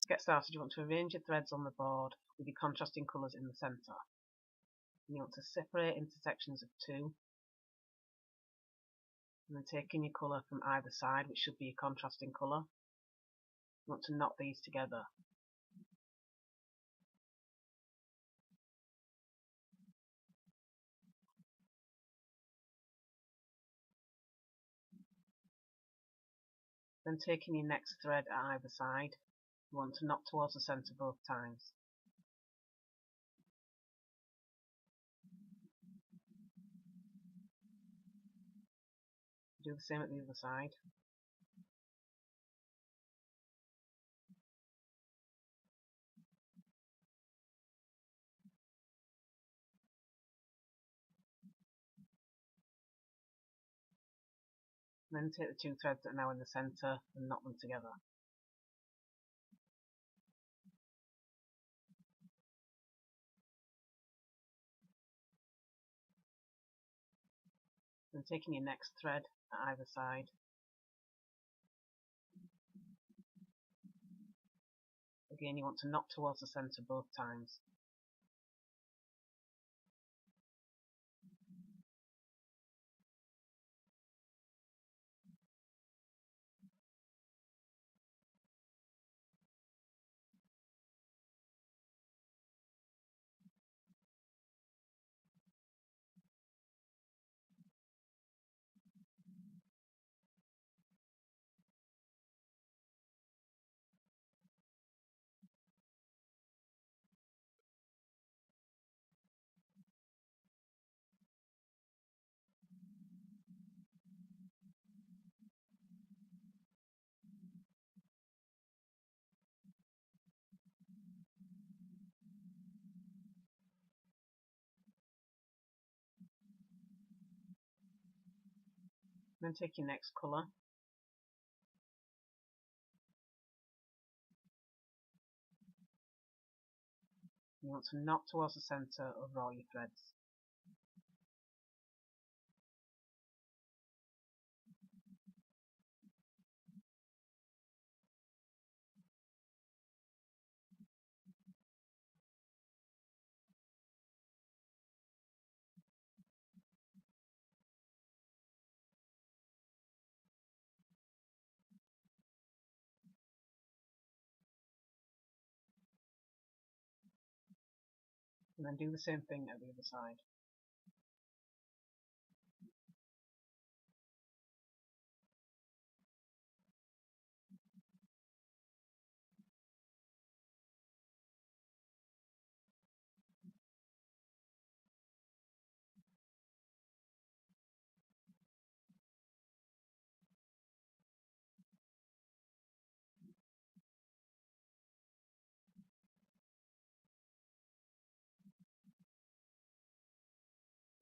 To get started, you want to arrange your threads on the board with your contrasting colours in the centre. You want to separate into sections of 2, and then taking your colour from either side, which should be a contrasting colour, you want to knot these together. Then taking your next thread at either side, you want to knot towards the centre both times. Do the same at the other side. Then take the 2 threads that are now in the centre and knot them together. Then taking your next thread at either side, again you want to knot towards the centre both times. Then take your next colour, you want to knot towards the centre over all your threads. And then do the same thing at the other side.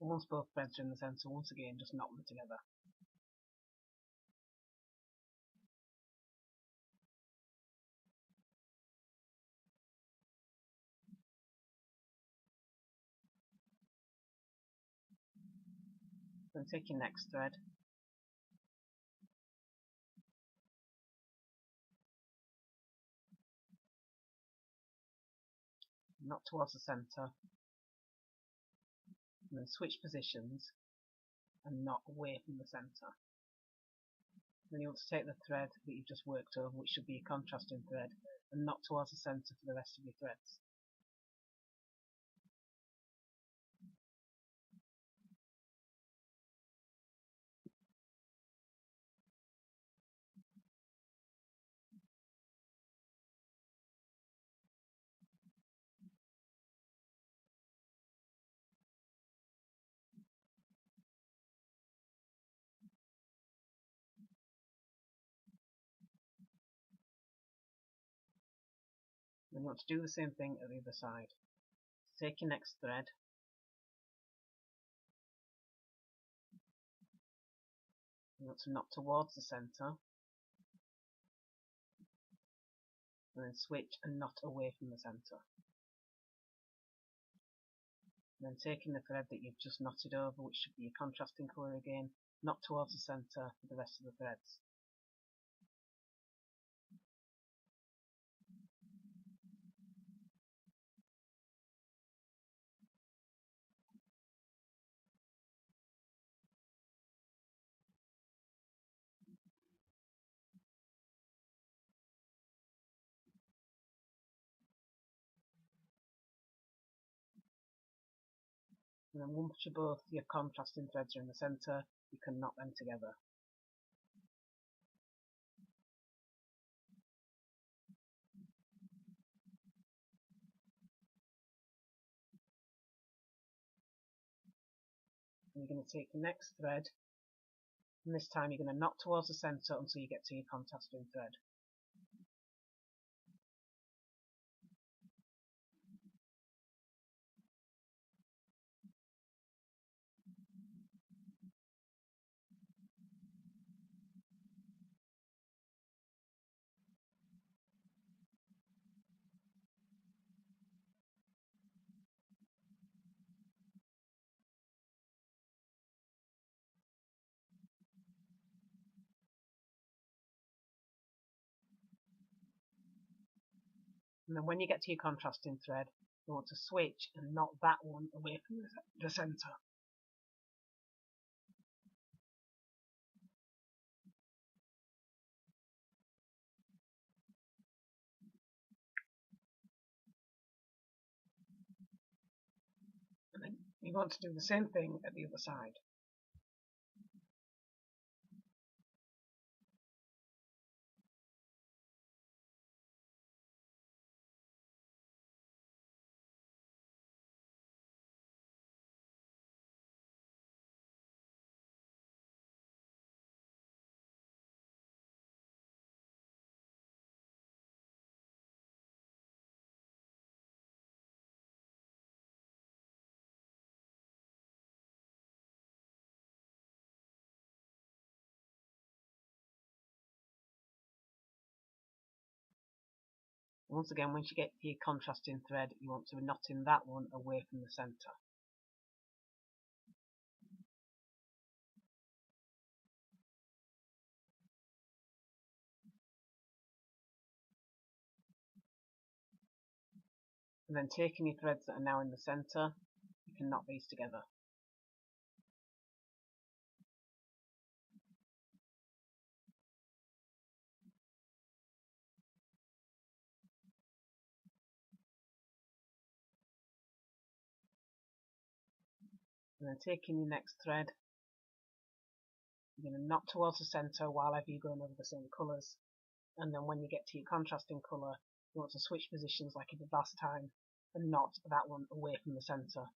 And once both threads are in the centre, once again just knot them together. Then take your next thread, knot towards the centre, and then switch positions and knot away from the centre. Then you want to take the thread that you've just worked over, which should be a contrasting thread, and knot towards the centre for the rest of your threads. Then you want to do the same thing at the other side. Take your next thread, you want to knot towards the centre, and then switch and knot away from the centre. And then taking the thread that you've just knotted over, which should be a contrasting colour again, knot towards the centre for the rest of the threads. And then once both your contrasting threads are in the centre, you can knot them together. And you're going to take your next thread, and this time you're going to knot towards the centre until you get to your contrasting thread. And then when you get to your contrasting thread, you want to switch and knot that one away from the centre. And then you want to do the same thing at the other side. Once again, once you get to your contrasting thread, you want to knot in that one away from the centre. And then taking your threads that are now in the centre, you can knot these together. And then taking your next thread, you're going to knot towards the centre while ever you're going over the same colours. And then when you get to your contrasting colour, you want to switch positions like you did last time and knot that one away from the centre.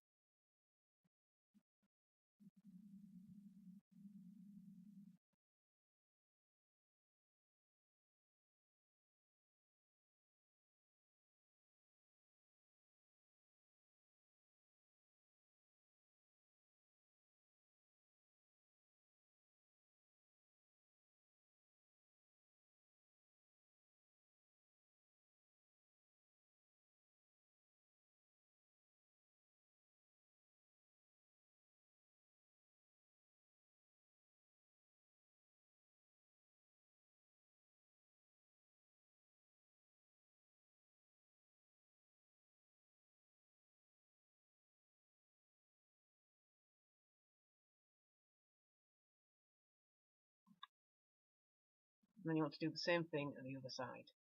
And then you want to do the same thing at the other side.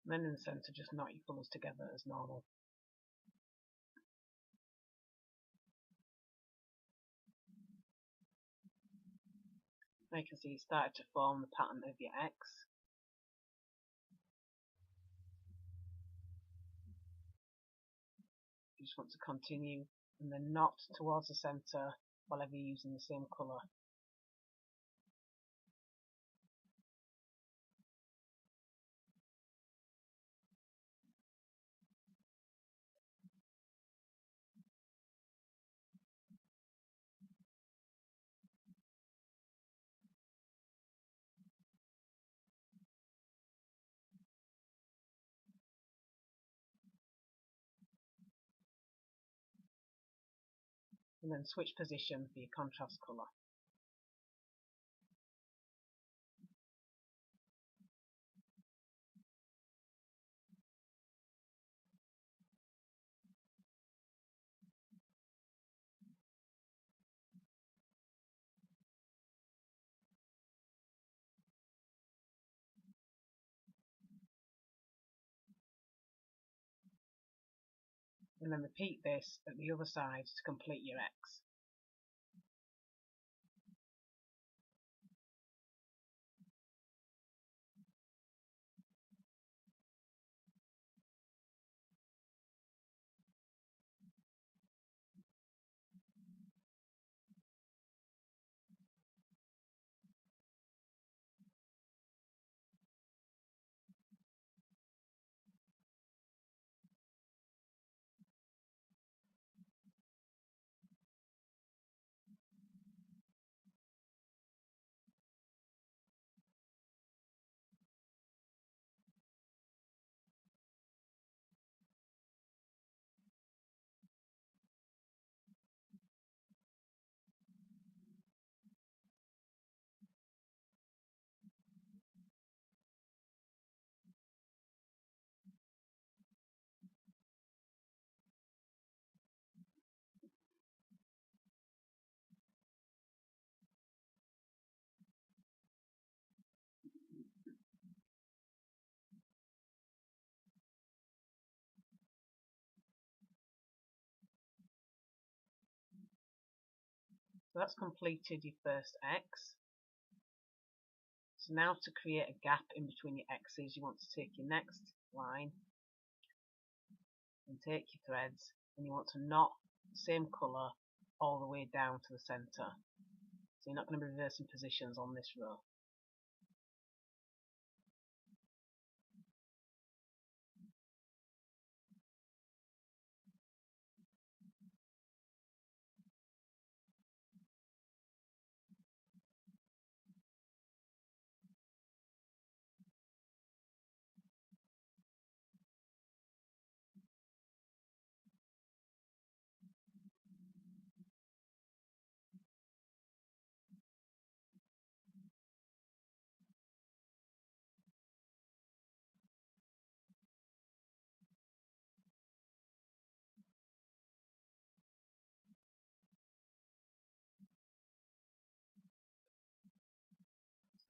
And then in the centre, just knot your colours together as normal. Now you can see it started to form the pattern of your X. You just want to continue and then knot towards the centre while ever you're using the same colour. And then switch position for your contrast colour. And then repeat this at the other side to complete your X. So that's completed your first X. So now to create a gap in between your X's, you want to take your next line and take your threads, and you want to knot the same colour all the way down to the centre. So you're not going to be reversing positions on this row.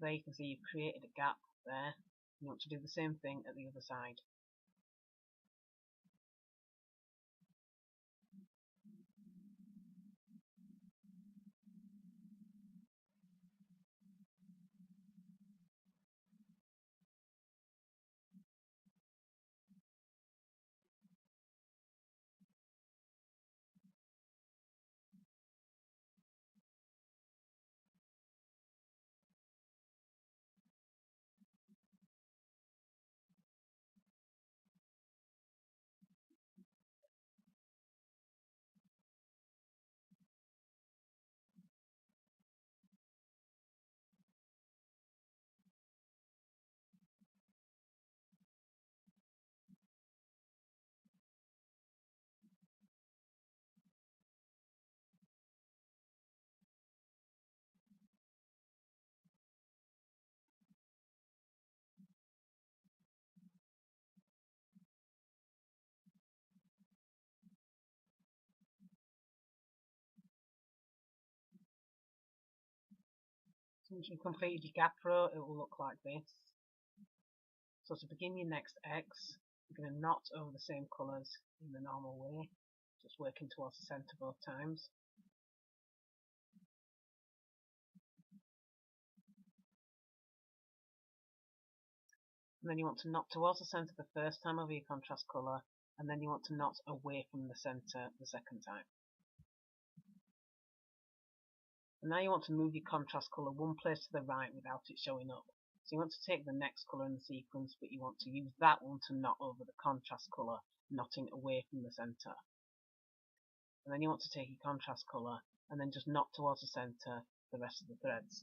So there you can see you've created a gap there. You want to do the same thing at the other side. So once you've completed your gap row, it will look like this. So to begin your next X, you're going to knot over the same colours in the normal way, just working towards the centre both times. And then you want to knot towards the centre the first time over your contrast colour, and then you want to knot away from the centre the second time. And now you want to move your contrast colour one place to the right without it showing up. So you want to take the next colour in the sequence, but you want to use that one to knot over the contrast colour, knotting away from the centre. And then you want to take your contrast colour and then just knot towards the centre the rest of the threads.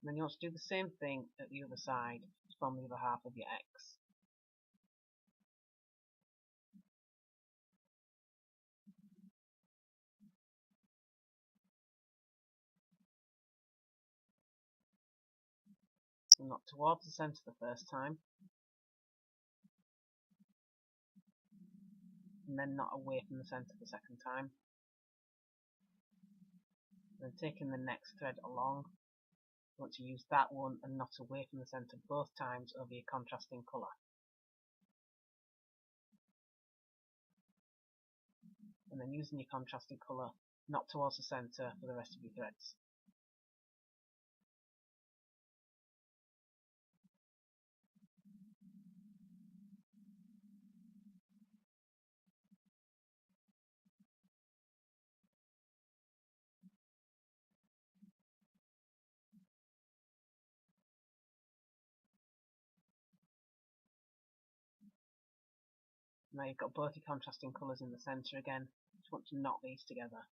And then you want to do the same thing at the other side from the other half of your X. So knot towards the centre the first time, and then knot away from the centre the second time. And then taking the next thread along, you want to use that one and knot away from the centre both times over your contrasting colour. And then using your contrasting colour, knot towards the centre for the rest of your threads. Now you've got both your contrasting colours in the centre again, just want to knot these together.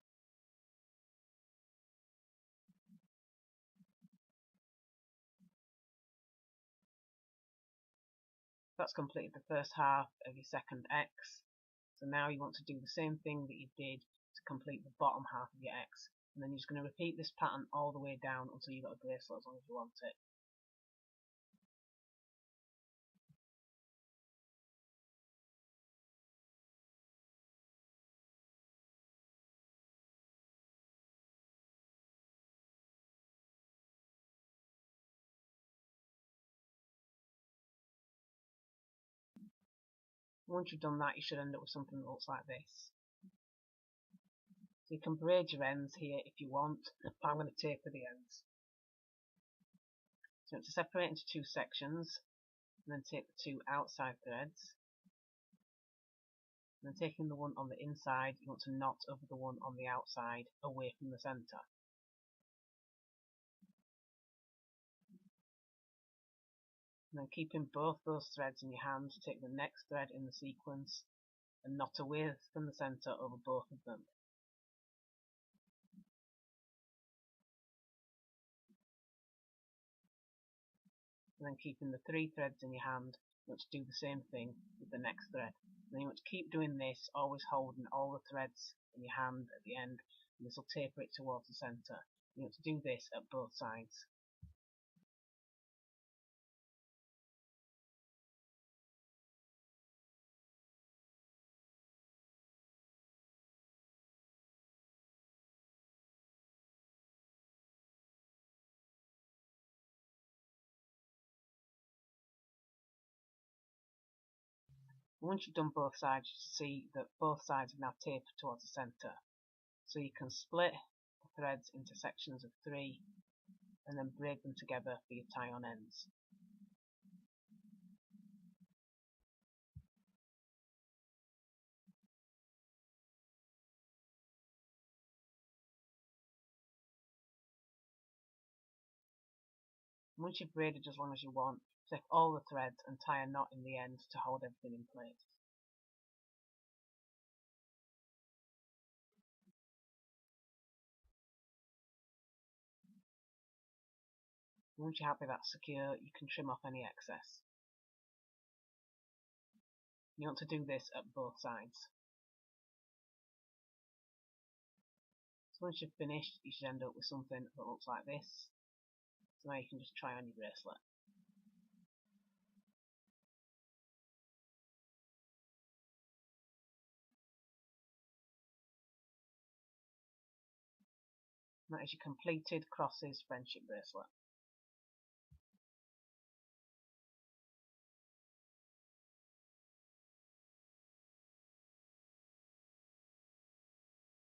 That's completed the first half of your second X. So now you want to do the same thing that you did to complete the bottom half of your X. And then you're just going to repeat this pattern all the way down until you've got a bracelet as long as you want it. Once you've done that, you should end up with something that looks like this. So you can braid your ends here if you want, but I'm going to taper the ends. So you want to separate into two sections, and then take the two outside threads. And then taking the one on the inside, you want to knot over the one on the outside, away from the centre. And then keeping both those threads in your hand, take the next thread in the sequence and knot away from the centre over both of them. And then keeping the three threads in your hand, you want to do the same thing with the next thread. And then you want to keep doing this, always holding all the threads in your hand at the end, and this will taper it towards the centre. You want to do this at both sides. Once you've done both sides, you see that both sides have now tapered towards the centre. So you can split the threads into sections of 3 and then braid them together for your tie-on ends. Once you've braided as long as you want, take all the threads and tie a knot in the end to hold everything in place. Once you're happy that's secure, you can trim off any excess. You want to do this at both sides. So once you've finished, you should end up with something that looks like this. So now you can just try on your bracelet. That is your completed crosses friendship bracelet.